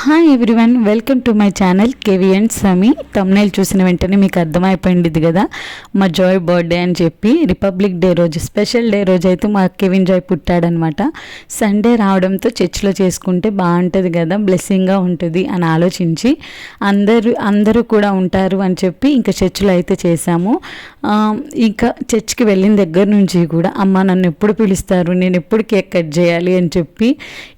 Hi everyone, welcome to my channel KV and సమీ. Thumbnail చూసిన వెంటనే మీకు అర్థమైపోయింది కదా, మా జాయ్ బర్త్డే అని చెప్పి. రిపబ్లిక్ డే రోజు, స్పెషల్ డే రోజు అయితే మా కెవిన్ జాయ్ పుట్టాడనమాట. సండే రావడంతో చర్చ్లో చేసుకుంటే బాగుంటుంది కదా, బ్లెస్సింగ్గా ఉంటుంది అని ఆలోచించి అందరూ కూడా ఉంటారు అని చెప్పి ఇంకా చర్చ్లో అయితే చేశాము. ఇంకా చర్చ్కి వెళ్ళిన దగ్గర నుంచి కూడా అమ్మ నన్ను ఎప్పుడు పిలుస్తారు, నేను ఎప్పుడు కేక్ కట్ చేయాలి అని చెప్పి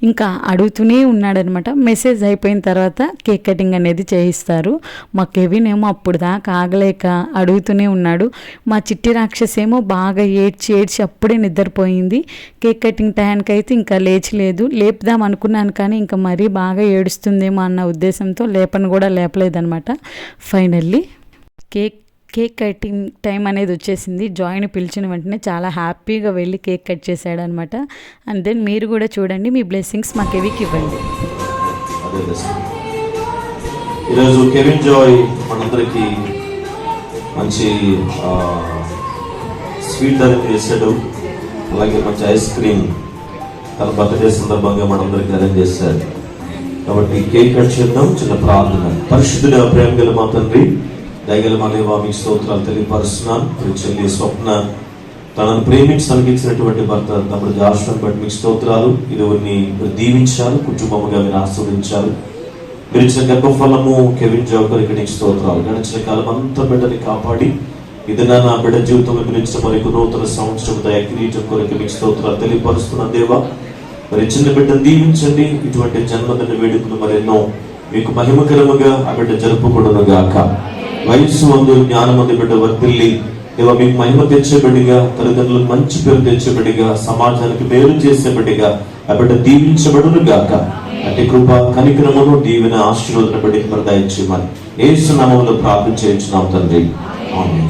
ఇంకా అడుగుతూనే ఉన్నాడనమాట. మెసేజ్ అయిపోయిన తర్వాత కేక్ కటింగ్ అనేది చేయిస్తారు. మా కెవిన్ ఏమో అప్పుడు దాకా ఆగలేక అడుగుతూనే ఉన్నాడు. మా చిట్టి రాక్షస్ ఏమో బాగా ఏడ్చి అప్పుడే నిద్రపోయింది. కేక్ కటింగ్ టైంకి అయితే ఇంకా లేచలేదు. లేపుదాం అనుకున్నాను కానీ ఇంకా మరీ బాగా ఏడుస్తుందేమో అన్న ఉద్దేశంతో లేపను కూడా లేపలేదనమాట. ఫైనల్లీ కేక్ కటింగ్ టైం అనేది వచ్చేసింది. జాయ్ని పిలిచిన వెంటనే చాలా హ్యాపీగా వెళ్ళి కేక్ కట్ చేశాడనమాట. అండ్ దెన్ మీరు కూడా చూడండి, మీ బ్లెస్సింగ్స్ మా కెవికి ఇవ్వండి. ఈరోజు కెవిన్ జాయ్ మనందరికీ మంచి స్వీట్ అరేంజ్ చేశాడు. అలాగే మంచి ఐస్ క్రీమ్ తన బర్త్డే సందర్భంగా మనందరికీ అరేంజ్ చేశాడు. కాబట్టి కేక్ కట్ చేద్దాం. చిన్న ప్రార్థన. పరిశుద్ధుడ ప్రేమ గల మా తండ్రి, దయగల మా దేవా, మీకు స్తోత్రాలు తెలియపరుస్తున్నాను. చెల్లి స్వప్న తనను ప్రేమించి తనకిచ్చినటువంటి భర్త తమ్ముడు జాషువాను బట్టి మీకు స్తోత్రాలు. ఇరువురిని దీవించారు, కుటుంబముగా మీరు ఆస్వాదించారు. మీరు ఇచ్చిన గర్భఫలము కెవిన్ జాయ్ గారికి నీకు స్తోత్రాలు. గడిచిన కాలం అంతా బిడ్డని కాపాడి ఇదినా నా బిడ్డ జీవితంలో మీరు ఇచ్చిన మరొక నూతన సంవత్సరం దయ కిరీటం కొరకు మీకు స్తోత్రాలు తెలియపరుస్తున్న దేవా. మరి చిన్న బిడ్డను దీవించండి. ఇటువంటి జన్మదిన వేడుకలు మరెన్నో మీకు మహిమకరముగా ఆ బిడ్డ జరుపుకొనును గాక. వయస్సు వందు జ్ఞానమంది బిడ్డ వర్తిల్లి దేవా మీకు మహిమ తెచ్చేబడిగా, తల్లిదండ్రులకు మంచి పేరు తెచ్చేబడిగా, సమాజానికి మేలు చేసేబడిగా ఆ బిడ్డ దీవించబడును గాక. అంటే కృప కనికరమును దీవెన ఆశీర్వాదన బడి మరి దయచేయమని యేసు నామములో ప్రార్థన చేయించున్నాం తండ్రి. ఆమేన్.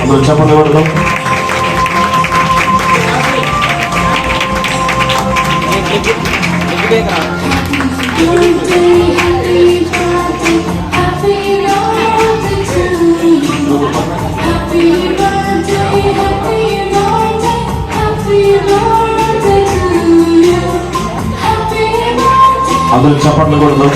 అందరూ చెప్పండి ఎవరు? అందరూ చప్పట్లు కొడదాం.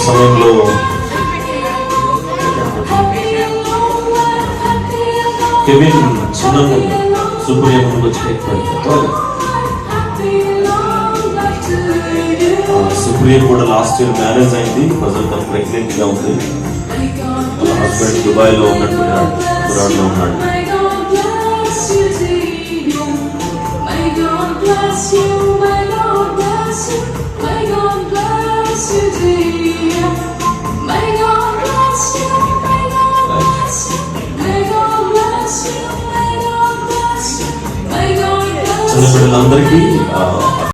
సమయంలో కెవిన్ చిన్నగా సుప్రియ వచ్చి సుప్రియ కూడా లాస్ట్ ఇయర్ మ్యారేజ్ అయింది. ప్రజెంట్ తను ప్రెగ్నెంట్ గా ఉంది. వాళ్ళ హస్బెండ్ దుబాయ్ లో ఉన్నట్టున్నాడు, అబ్రాడ్ లో ఉన్నాడు. చిన్న బిడ్డలందరికీ